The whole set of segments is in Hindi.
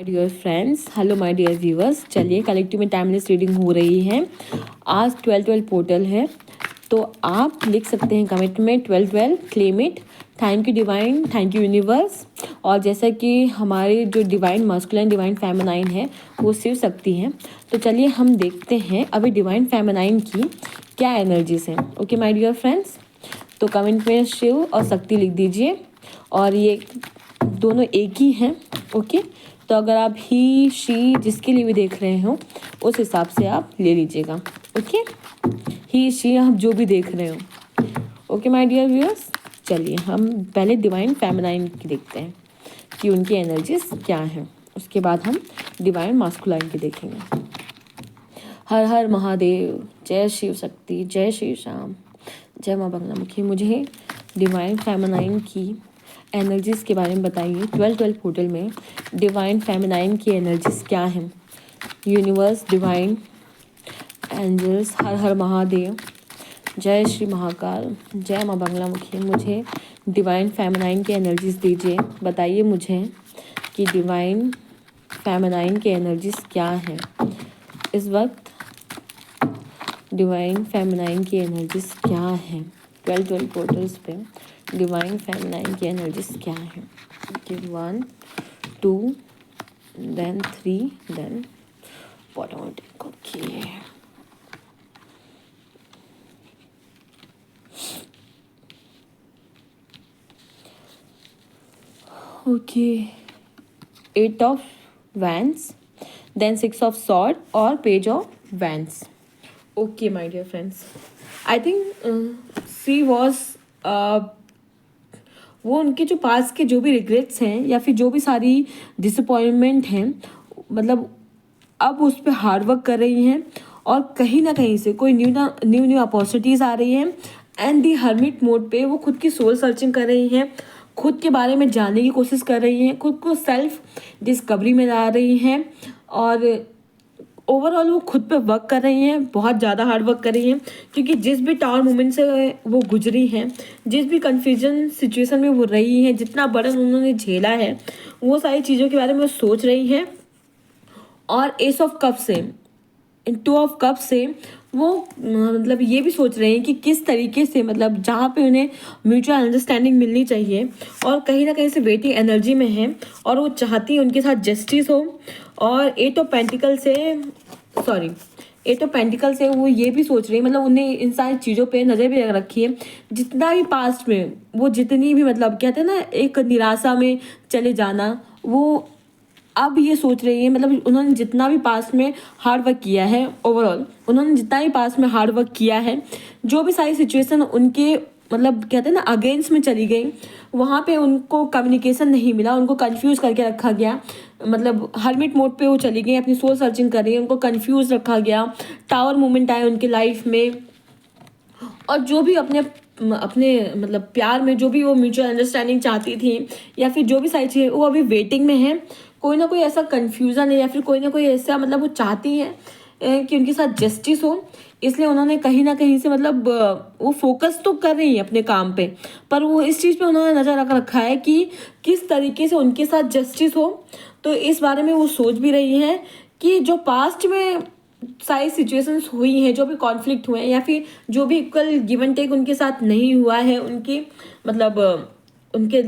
Dear friends, hello my dear viewers. चलिए कलेक्टिव में टाइमलेस रीडिंग हो रही है। आज 12 पोर्टल है, तो आप लिख सकते हैं कमेंट में 12 claim it. Thank you divine, thank you universe. और जैसा कि हमारे जो डिवाइन मास्कुलाइन डिवाइन फेमिनाइन है वो शिव शक्ति हैं, तो चलिए हम देखते हैं अभी डिवाइन फेमिनाइन की क्या एनर्जीज हैं। ओके माय डियर फ्रेंड्स, तो कमेंट में शिव और शक्ति लिख दीजिए। और ये दोनों एक ही हैं। ओके, तो अगर आप ही शी जिसके लिए भी देख रहे हो उस हिसाब से आप ले लीजिएगा। ओके, ही शी आप जो भी देख रहे हो। ओके माय डियर व्यूअर्स, चलिए हम पहले डिवाइन फेमिनाइन की देखते हैं कि उनकी एनर्जीज क्या हैं, उसके बाद हम डिवाइन मास्कुलाइन की देखेंगे। हर हर महादेव, जय शिव शक्ति, जय श्री श्याम, जय माँ बंगलामुखी। मुझे डिवाइन फेमिनाइन की एनर्जीज के बारे में बताइए। 12 पोर्टल में डिवाइन फेमिनाइन की एनर्जीज क्या हैं? यूनिवर्स, डिवाइन एंजल्स, हर हर महादेव, जय श्री महाकाल, जय माँ बंगलामुखी। मुझे डिवाइन फेमिनाइन की एनर्जीज दीजिए। बताइए मुझे कि डिवाइन फेमिनाइन की एनर्जीज क्या हैं इस वक्त। डिवाइन फेमिनाइन की एनर्जीज क्या हैं 12 पोर्टल्स पे? डिवाइन फेमिनाइन की एनर्जीज क्या है? 1 2 then 3 then bottom. Okay, okay, 8 of wands, then 6 of swords और page of wands. Okay my dear friends, I think she was वो उनके जो पास के जो भी रिग्रेट्स हैं या फिर जो भी सारी डिसअपॉइंटमेंट हैं, मतलब अब उस पर हार्डवर्क कर रही हैं और कहीं ना कहीं से कोई न्यू अपॉर्चुनिटीज़ आ रही हैं। एंड दी हर्मिट मोड पे वो खुद की सोल सर्चिंग कर रही हैं, खुद के बारे में जानने की कोशिश कर रही हैं, खुद को सेल्फ डिस्कवरी में ला रही हैं। और ओवरऑल वो खुद पे वर्क कर रही हैं, बहुत ज़्यादा हार्ड वर्क कर रही हैं, क्योंकि जिस भी टावर मोमेंट से वो गुजरी हैं, जिस भी कन्फ्यूजन सिचुएशन में वो रही हैं, जितना बर्डन उन्होंने झेला है, वो सारी चीज़ों के बारे में वो सोच रही हैं। और एस ऑफ कप से 2 ऑफ कप से वो मतलब ये भी सोच रहे हैं कि किस तरीके से, मतलब जहाँ पे उन्हें म्यूचुअल अंडरस्टैंडिंग मिलनी चाहिए और कहीं ना कहीं से वेटिंग एनर्जी में है और वो चाहती है उनके साथ जस्टिस हो। और 8 ऑफ पेंटिकल से वो ये भी सोच रही है, मतलब उन्हें इन सारी चीज़ों पे नज़र भी रखी है। जितना भी पास्ट में वो जितनी भी, मतलब कहते हैं ना, एक निराशा में चले जाना, वो अब ये सोच रही है, मतलब उन्होंने जितना भी पास्ट में हार्ड वर्क किया है, ओवरऑल उन्होंने जितना भी पास्ट में हार्ड वर्क किया है, जो भी सारी सिचुएशन उनके, मतलब कहते हैं ना, अगेंस्ट में चली गई, वहाँ पे उनको कम्युनिकेशन नहीं मिला, उनको कंफ्यूज करके रखा गया। मतलब हर्मिट मोड पे वो चली गई, अपनी सोल सर्चिंग कर रही है, उनको कंफ्यूज रखा गया। टावर मोमेंट आए उनके लाइफ में, और जो भी अपने अपने मतलब प्यार में जो भी वो म्यूचुअल अंडरस्टैंडिंग चाहती थी या फिर जो भी सारी चीज़ें, वो अभी वेटिंग में है। कोई ना कोई ऐसा कन्फ्यूज़न है या फिर कोई ना कोई ऐसा, मतलब वो चाहती हैं कि उनके साथ जस्टिस हो। इसलिए उन्होंने कहीं ना कहीं से, मतलब वो फोकस तो कर रही है अपने काम पे, पर वो इस चीज़ पे उन्होंने नज़र रख रखा है कि किस तरीके से उनके साथ जस्टिस हो। तो इस बारे में वो सोच भी रही है कि जो पास्ट में सारी सिचुएशंस हुई हैं, जो भी कॉन्फ्लिक्ट हुए हैं या फिर जो भी इक्वल गिव एंड टेक उनके साथ नहीं हुआ है, उनकी मतलब उनके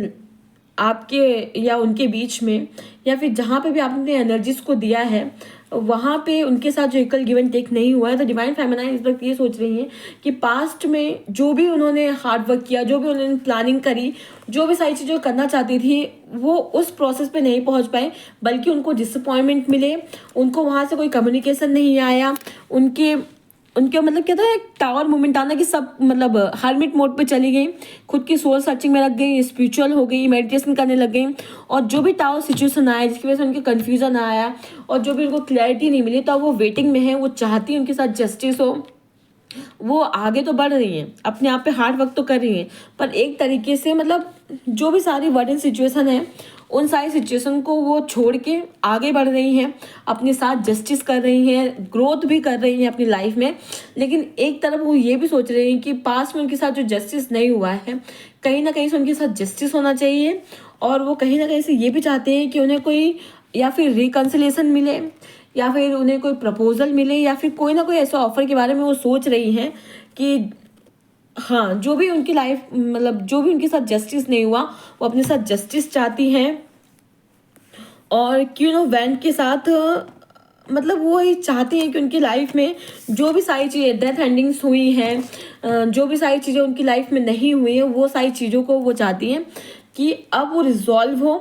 आपके या उनके बीच में, या फिर जहाँ पे भी आपने एनर्जीज को दिया है वहाँ पे उनके साथ जो इक्वल गिव एंड टेक नहीं हुआ है, तो डिवाइन फेमिनाइन इस वक्त ये सोच रही हैं कि पास्ट में जो भी उन्होंने हार्ड वर्क किया, जो भी उन्होंने प्लानिंग करी, जो भी सारी चीज़ें करना चाहती थी, वो उस प्रोसेस पे नहीं पहुंच पाए, बल्कि उनको डिसअपॉइंटमेंट मिले, उनको वहाँ से कोई कम्युनिकेशन नहीं आया। उनके उनके मतलब क्या था, एक टावर मोमेंट आना कि सब मतलब हर्मिट मोड पे चली गई, खुद की सोल सर्चिंग में लग गई, स्पिरिचुअल हो गई, मेडिटेशन करने लग गई। और जो भी टावर सिचुएशन आया जिसकी वजह से उनके कन्फ्यूजन आया और जो भी उनको क्लैरिटी नहीं मिली, तो अब वो वेटिंग में है, वो चाहती है उनके साथ जस्टिस हो। वो आगे तो बढ़ रही हैं, अपने आप पे हार्ड वर्क तो कर रही हैं, पर एक तरीके से मतलब जो भी सारी वर्डन सिचुएशन है, उन सारी सिचुएशन को वो छोड़ के आगे बढ़ रही हैं, अपने साथ जस्टिस कर रही हैं, ग्रोथ भी कर रही हैं अपनी लाइफ में। लेकिन एक तरफ वो ये भी सोच रही हैं कि पास्ट में उनके साथ जो जस्टिस नहीं हुआ है, कहीं ना कहीं से उनके साथ जस्टिस होना चाहिए। और वो कहीं ना कहीं से ये भी चाहते हैं कि उन्हें कोई या फिर रिकन्सिलेशन मिले, या फिर उन्हें कोई प्रपोजल मिले, या फिर कोई ना कोई ऐसा ऑफर के बारे में वो सोच रही हैं कि हाँ, जो भी उनकी लाइफ मतलब जो भी उनके साथ जस्टिस नहीं हुआ वो अपने साथ जस्टिस चाहती हैं। और क्यों नो वैन के साथ मतलब वो ये चाहती हैं कि उनकी लाइफ में जो भी सारी चीज़ें डेथ एंडिंग्स हुई हैं, जो भी सारी चीज़ें उनकी लाइफ में नहीं हुई हैं, वो सारी चीज़ों को वो चाहती हैं कि अब वो रिजॉल्व हो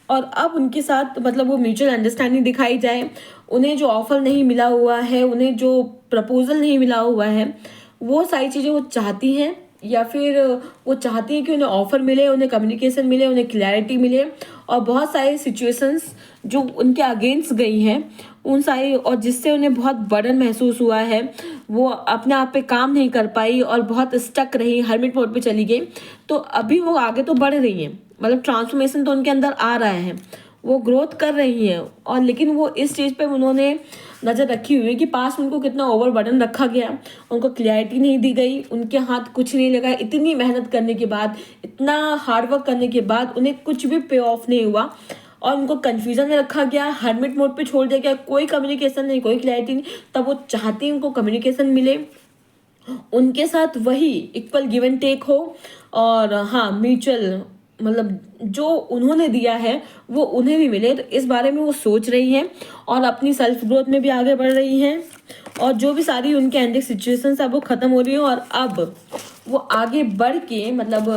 और अब उनके साथ मतलब वो म्यूचुअल अंडरस्टैंडिंग दिखाई जाए। उन्हें जो ऑफर नहीं मिला हुआ है, उन्हें जो प्रपोजल नहीं मिला हुआ है, वो सारी चीज़ें वो चाहती हैं। या फिर वो चाहती हैं कि उन्हें ऑफर मिले, उन्हें कम्युनिकेशन मिले, उन्हें क्लैरिटी मिले, और बहुत सारी सिचुएशंस जो उनके अगेंस्ट गई हैं उन सारी, और जिससे उन्हें बहुत बर्डन महसूस हुआ है, वो अपने आप पे काम नहीं कर पाई और बहुत स्टक रही, हर्मिट मोड पे चली गई। तो अभी वो आगे तो बढ़ रही हैं, मतलब ट्रांसफॉर्मेशन तो उनके अंदर आ रहा है, वो ग्रोथ कर रही हैं। और लेकिन वो इस स्टेज पे उन्होंने नज़र रखी हुई है कि पास में उनको कितना ओवर बर्डन रखा गया, उनको क्लैरिटी नहीं दी गई, उनके हाथ कुछ नहीं लगा। इतनी मेहनत करने के बाद, इतना हार्डवर्क करने के बाद उन्हें कुछ भी पे ऑफ नहीं हुआ और उनको कन्फ्यूजन में रखा गया, हर्मिट मोड पे छोड़ दिया गया, कोई कम्युनिकेशन नहीं, कोई क्लैरिटी नहीं। तब वो चाहती हैं उनको कम्युनिकेशन मिले, उनके साथ वही इक्वल गिव एंड टेक हो, और हाँ म्यूचुअल मतलब जो उन्होंने दिया है वो उन्हें भी मिले। तो इस बारे में वो सोच रही हैं और अपनी सेल्फ ग्रोथ में भी आगे बढ़ रही हैं। और जो भी सारी उनके एंडिंग सिचुएशंस अब वो ख़त्म हो रही हैं और अब वो आगे बढ़ के मतलब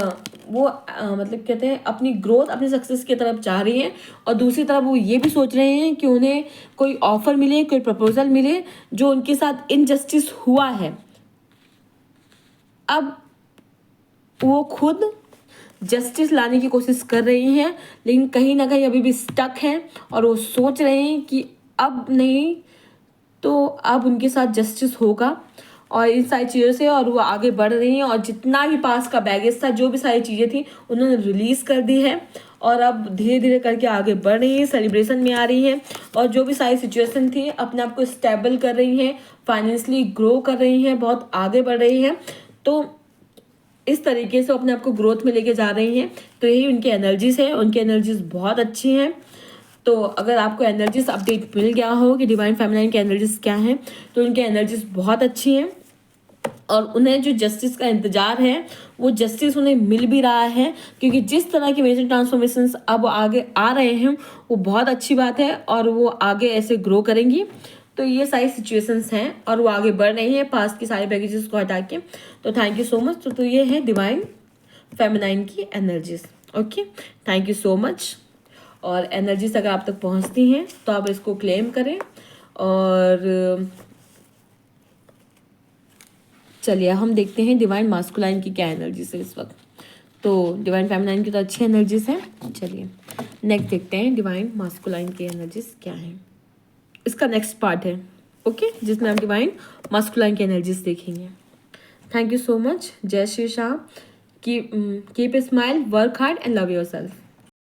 वो मतलब कहते हैं अपनी ग्रोथ, अपनी सक्सेस की तरफ जा रही हैं। और दूसरी तरफ वो ये भी सोच रहे हैं कि उन्हें कोई ऑफर मिले, कोई प्रपोजल मिले, जो उनके साथ इनजस्टिस हुआ है, अब वो खुद जस्टिस लाने की कोशिश कर रही हैं, लेकिन कहीं ना कहीं अभी भी स्टक हैं। और वो सोच रहे हैं कि अब नहीं तो अब उनके साथ जस्टिस होगा, और इन सारी चीज़ों से और वो आगे बढ़ रही हैं। और जितना भी पास का बैगेज था, जो भी सारी चीज़ें थी, उन्होंने रिलीज़ कर दी है और अब धीरे धीरे करके आगे बढ़ रही हैं, सेलिब्रेशन में आ रही हैं। और जो भी सारी सिचुएशन थी, अपने आप को स्टेबल कर रही हैं, फाइनेंशियली ग्रो कर रही हैं, बहुत आगे बढ़ रही हैं। तो इस तरीके से अपने आप को ग्रोथ में लेके जा रही हैं। तो यही उनकी एनर्जीज है, उनकी एनर्जीज बहुत अच्छी हैं। तो अगर आपको एनर्जीज अपडेट मिल गया हो कि डिवाइन फेमिनाइन की एनर्जीज क्या हैं, तो उनकी एनर्जीज बहुत अच्छी हैं और उन्हें जो जस्टिस का इंतजार है वो जस्टिस उन्हें मिल भी रहा है, क्योंकि जिस तरह की मेजर ट्रांसफॉर्मेशंस अब आगे आ रहे हैं वो बहुत अच्छी बात है और वो आगे ऐसे ग्रो करेंगी। तो ये सारी सिचुएशंस हैं और वो आगे बढ़ रही हैं पास्ट की सारे पैकेजेस को हटा के। तो थैंक यू सो मच। तो ये है डिवाइन फेमिनाइन की energies. Okay, thank you so much. और एनर्जीज अगर आप तक पहुंचती हैं तो आप इसको क्लेम करें। और चलिए हम देखते हैं डिवाइन मास्कुलाइन की क्या एनर्जीज है इस वक्त। तो डिवाइन फेमिनाइन की तो अच्छी एनर्जीज हैं। चलिए नेक्स्ट देखते हैं डिवाइन मास्कुलाइन की एनर्जीज क्या है। इसका नेक्स्ट पार्ट है ओके, जिसमें हम डिवाइन मास्कुलाइन की एनर्जीज देखेंगे। Thank you so much. जय Shri Shah. Keep a smile, work hard and love your self.